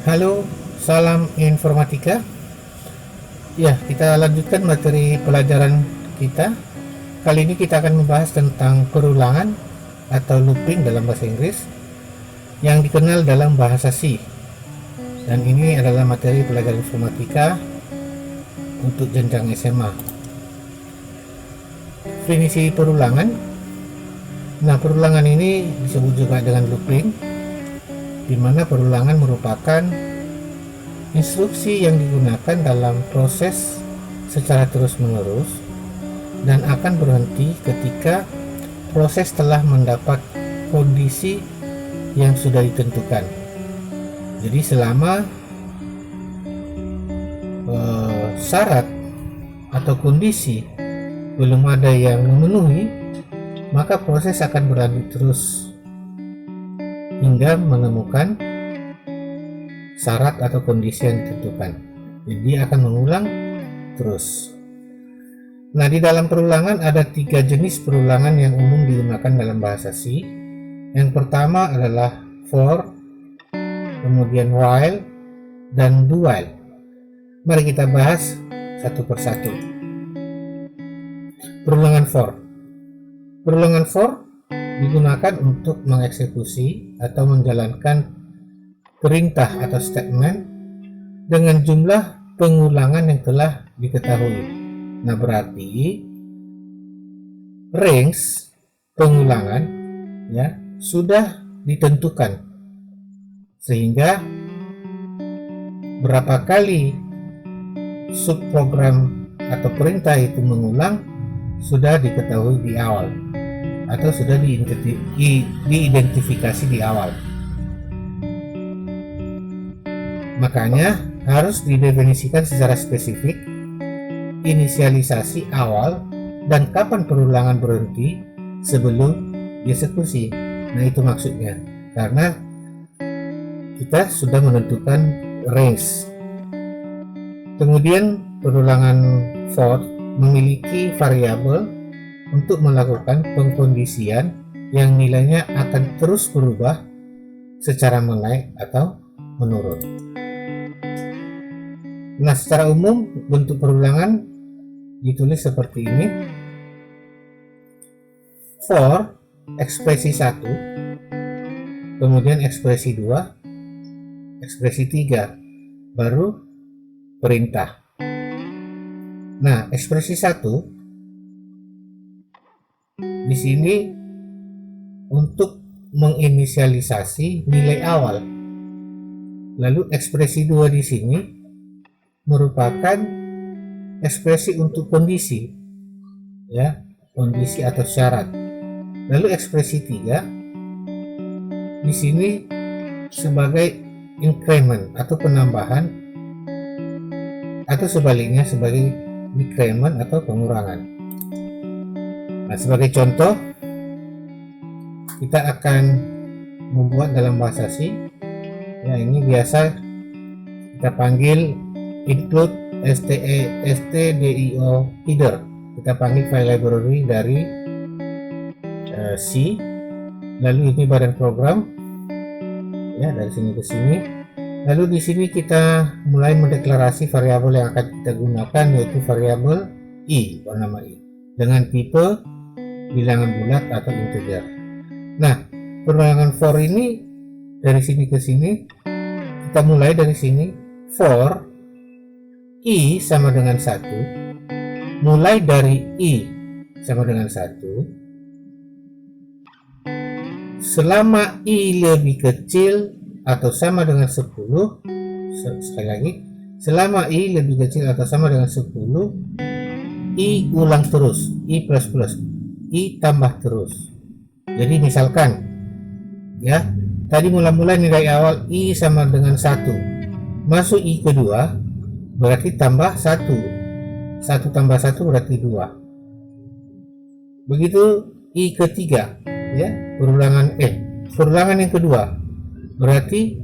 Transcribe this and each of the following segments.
Halo, salam informatika. Ya, kita lanjutkan materi pelajaran kita. Kali ini kita akan membahas tentang perulangan atau looping dalam bahasa Inggris yang dikenal dalam bahasa C. Dan ini adalah materi pelajaran informatika untuk jenjang SMA. Definisi perulangan. Nah, perulangan ini disebut juga dengan looping, di mana perulangan merupakan instruksi yang digunakan dalam proses secara terus-menerus dan akan berhenti ketika proses telah mendapat kondisi yang sudah ditentukan. Jadi selama syarat atau kondisi belum ada yang memenuhi, maka proses akan berlanjut terus hingga menemukan syarat atau kondisi yang ditentukan. Jadi dia akan mengulang terus. Nah, di dalam perulangan ada 3 jenis perulangan yang umum digunakan dalam bahasa C. Yang pertama adalah for, kemudian while, dan do while. Mari kita bahas satu persatu. Perulangan for. Perulangan for digunakan untuk mengeksekusi atau menjalankan perintah atau statement dengan jumlah pengulangan yang telah diketahui. Nah, berarti range pengulangan ya sudah ditentukan, sehingga berapa kali subprogram atau perintah itu mengulang sudah diketahui di awal atau sudah diidentifikasi di awal. Makanya harus didefinisikan secara spesifik inisialisasi awal dan kapan perulangan berhenti sebelum dieksekusi. Nah, itu maksudnya, karena kita sudah menentukan range. Kemudian perulangan for memiliki variabel untuk melakukan pengkondisian yang nilainya akan terus berubah secara menaik atau menurun. Nah, secara umum bentuk perulangan ditulis seperti ini. For ekspresi 1, kemudian ekspresi 2, ekspresi 3, baru perintah. Nah, ekspresi 1 di sini untuk menginisialisasi nilai awal. Lalu ekspresi 2 di sini merupakan ekspresi untuk kondisi, ya, kondisi atau syarat. Lalu ekspresi 3 di sini sebagai increment atau penambahan, atau sebaliknya sebagai decrement atau pengurangan. Nah, sebagai contoh kita akan membuat dalam bahasa C. Ya, ini biasa kita panggil include stdio header. Kita panggil file library dari C. Lalu ini badan program, ya, dari sini ke sini. Lalu di sini kita mulai mendeklarasi variabel yang akan kita gunakan, yaitu variabel i, bernama i, dengan tipe bilangan bulat atau integer. Nah, perulangan for ini dari sini ke sini, kita mulai dari sini. For i sama dengan 1, mulai dari i sama dengan 1, selama i lebih kecil atau sama dengan 10, sekali lagi, selama i lebih kecil atau sama dengan 10, i ulang terus, i plus plus, i tambah terus. Jadi misalkan, ya, tadi mula-mula nilai awal i sama dengan 1, masuk i kedua, berarti tambah 1 tambah 1 berarti 2. Begitu i ketiga, ya, perulangan yang kedua, berarti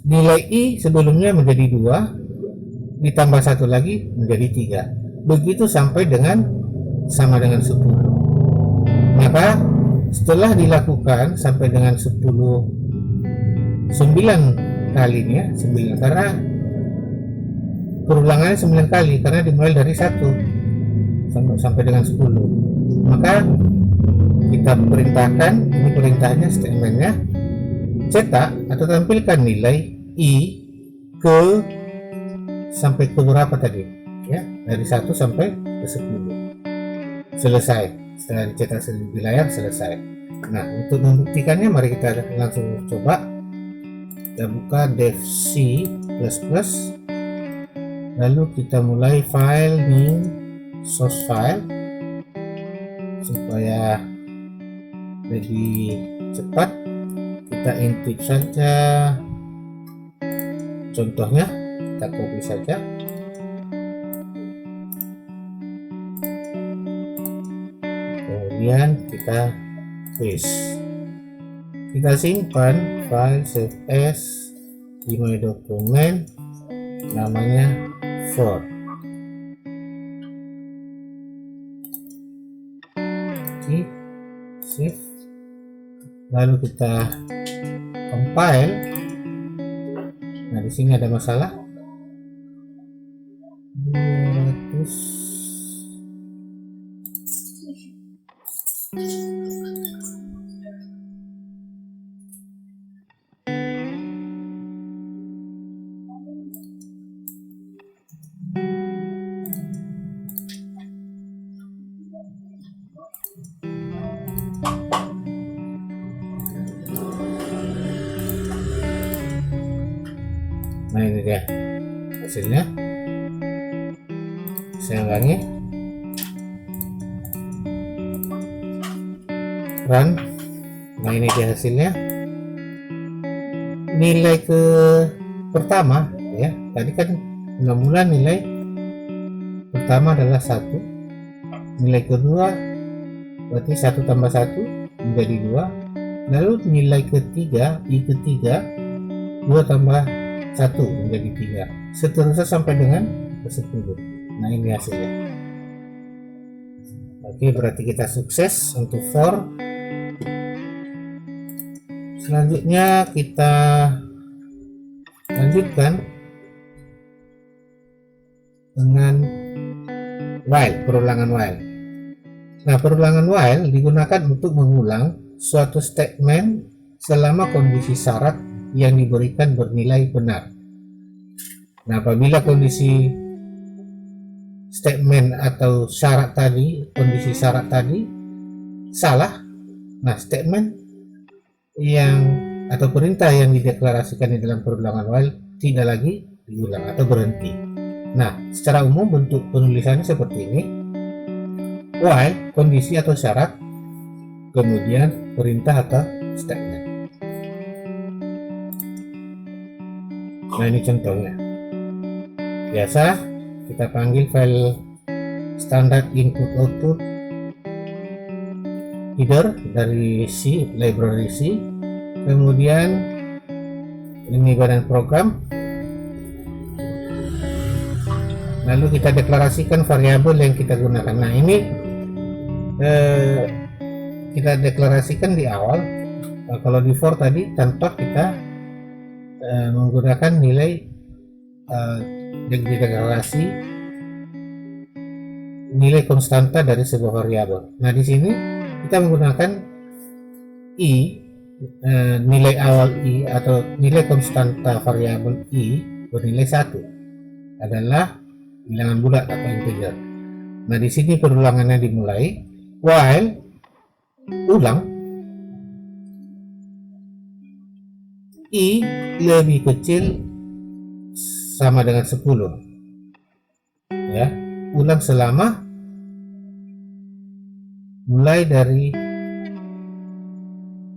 nilai i sebelumnya menjadi 2 ditambah 1 lagi menjadi 3. Begitu sampai dengan sama dengan 10. Maka setelah dilakukan sampai dengan 10 9 kali nih ya, 9 karena perulangannya 9 kali karena dimulai dari 1 sampai dengan 10. Maka kita perintahkan, ini perintahnya, statementnya, cetak atau tampilkan nilai I ke sampai ke berapa tadi ya, dari 1 sampai ke 10. Selesai. Setelah dicetak di layar, selesai. Nah, untuk membuktikannya mari kita langsung coba. Kita buka dev C++, lalu kita mulai file new source file supaya lebih cepat. Kita input saja contohnya, kita copy saja, kemudian kita paste, kita simpan file save as di my dokumen namanya for. Oke, save, lalu kita compile. Nah, di sini ada masalah 200. Nah, ini dia hasilnya. Saya ulangi, run. Nah, ini dia hasilnya. Nilai ke pertama ya, tadi kan mula nilai pertama adalah 1, nilai kedua berarti 1 tambah 1 menjadi 2, lalu nilai ketiga, I ketiga, 2 tambah 1 menjadi 3, seterusnya sampai dengan ke 10. Nah, ini hasilnya. Oke, berarti kita sukses untuk for. Selanjutnya kita lanjutkan dengan while, perulangan while. Nah, perulangan while digunakan untuk mengulang suatu statement selama kondisi syarat yang diberikan bernilai benar. Nah, apabila kondisi statement atau syarat tadi, kondisi syarat tadi salah, nah statement yang atau perintah yang dideklarasikan di dalam perulangan while tidak lagi diulang atau berhenti. Nah, secara umum bentuk penulisannya seperti ini: while, kondisi atau syarat, kemudian perintah atau statement. Nah, ini contohnya. Biasa kita panggil file standar input output header dari C, library C, kemudian ini badan program, lalu kita deklarasikan variabel yang kita gunakan. Nah, ini kita deklarasikan di awal. Kalau di for tadi tanpa kita menggunakan nilai yang dideklarasi nilai konstanta dari sebuah variabel. Nah, di sini kita menggunakan I, nilai awal I atau nilai konstanta variabel I bernilai 1 adalah bilangan bulat atau integer. Nah, di sini perulangannya dimulai while ulang I lebih kecil sama dengan 10 ya, ulang selama mulai dari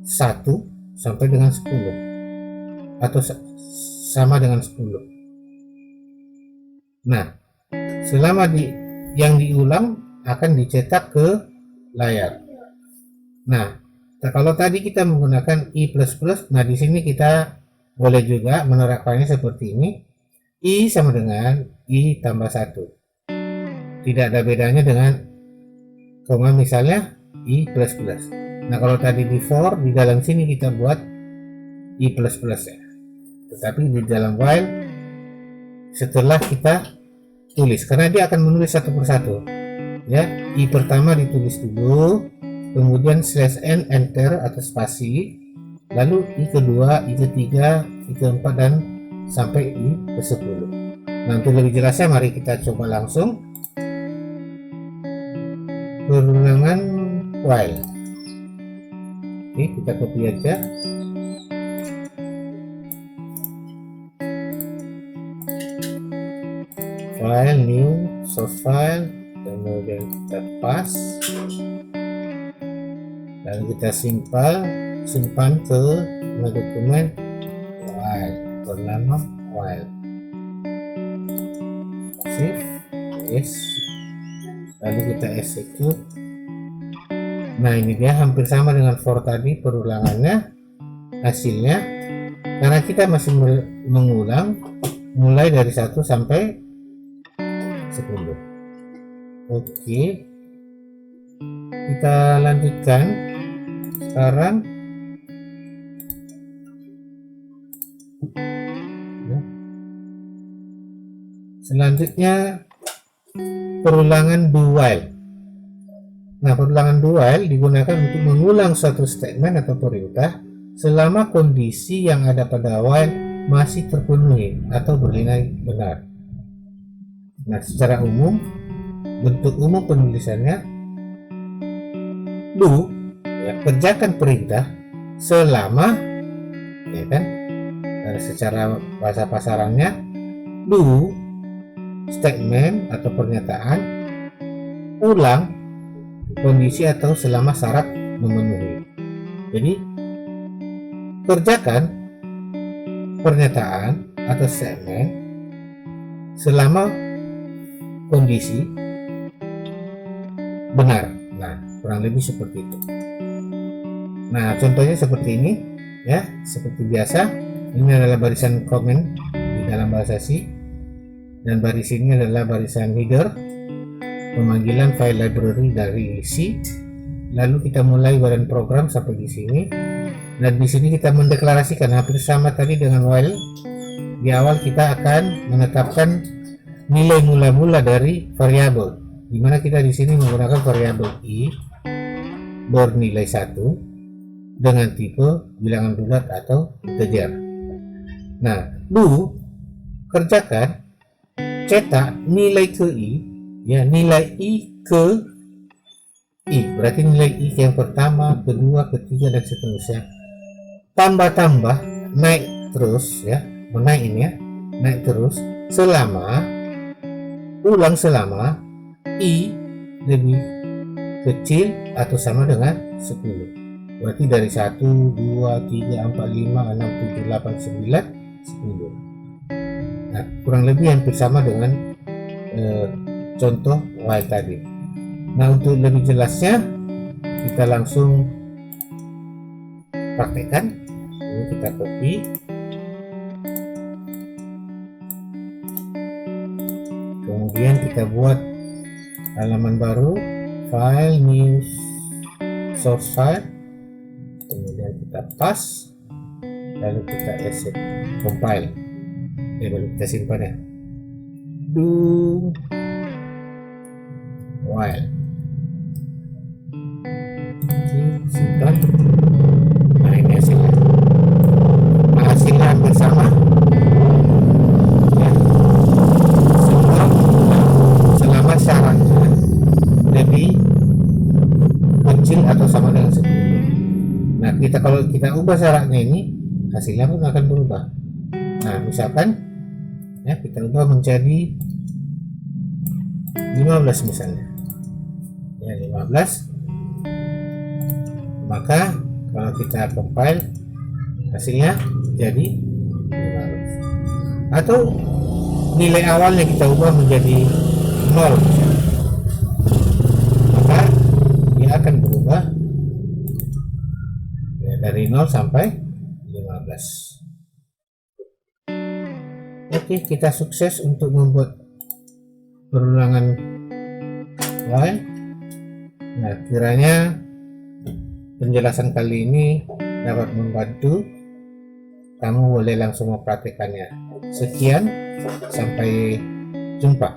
1 sampai dengan 10 atau sama dengan 10. Nah, selama yang diulang akan dicetak ke layar. Nah, kalau tadi kita menggunakan I++, nah di sini kita boleh juga menerapkannya seperti ini. I sama dengan I tambah 1. Tidak ada bedanya dengan koma misalnya I++. Nah, kalau tadi di for, di dalam sini kita buat I++ ya. tetapi di dalam while setelah kita tulis, karena dia akan menulis satu persatu ya. I pertama ditulis dulu, kemudian /n enter atau spasi, lalu i kedua, i ketiga, i keempat, dan sampai i ke-10. Nah, untuk lebih jelasnya mari kita coba langsung perulangan while. Oke, kita copy aja. File, new, source file, kemudian kita paste, lalu kita simpan ke dokumen while bernama while. Save, yes, lalu kita execute. Nah, ini dia hampir sama dengan for tadi perulangannya, hasilnya, karena kita masih mengulang mulai dari 1 sampai 10. Oke, kita lanjutkan sekarang. Selanjutnya perulangan do while. Nah, perulangan do while digunakan untuk mengulang suatu statement atau perintah selama kondisi yang ada pada while masih terpenuhi atau bernilai benar. Nah, secara umum bentuk umum penulisannya do, ya, kerjakan perintah selama, ya kan, dan secara bahasa pasarannya do statement atau pernyataan ulang kondisi atau selama syarat memenuhi. Jadi kerjakan pernyataan atau statement selama kondisi benar. Nah, kurang lebih seperti itu. Nah, contohnya seperti ini ya, seperti biasa. Ini adalah barisan komen di dalam bahasa C, dan baris ini adalah barisan header pemanggilan file library dari C. Lalu kita mulai badan program sampai di sini, dan di sini kita mendeklarasikan hampir sama tadi dengan while. Di awal kita akan menetapkan nilai mula-mula dari variabel, di mana kita di sini menggunakan variabel i bernilai 1 dengan tipe bilangan bulat atau integer. Nah, do kerjakan cetak nilai ke i, ya, nilai i ke i, berarti nilai i yang pertama, kedua, ketiga, dan seterusnya, tambah naik terus ya, menaik ini ya, naik terus selama i lebih kecil atau sama dengan 10. Berarti dari 1, 2, 3, 4, 5, 6, 7, 8, 9, 10. Nah, kurang lebih hampir sama dengan contoh while tadi. Nah, untuk lebih jelasnya kita langsung praktekkan. Ini kita copy, kemudian kita buat halaman baru, file, new, source file, kemudian kita paste, lalu kita exit, compile, baru kita simpan ya. Do while, simpan. Nah, ini hasilnya. Nah, hasilnya hampir sama ya. Selama syaratnya lebih kecil atau sama dengan 10. Nah, kalau kita ubah syaratnya ini, hasilnya pun akan berubah. Nah, misalkan ya, kita ubah menjadi 15 misalnya ya, 15, maka kalau kita compile hasilnya jadi 15, atau nilai awalnya kita ubah menjadi 0 misalnya, maka dia akan berubah ya, dari 0 sampai 15. Oke, kita sukses untuk membuat perulangan while. Nah, kiranya penjelasan kali ini dapat membantu kamu boleh langsung mempraktekannya. Sekian, sampai jumpa.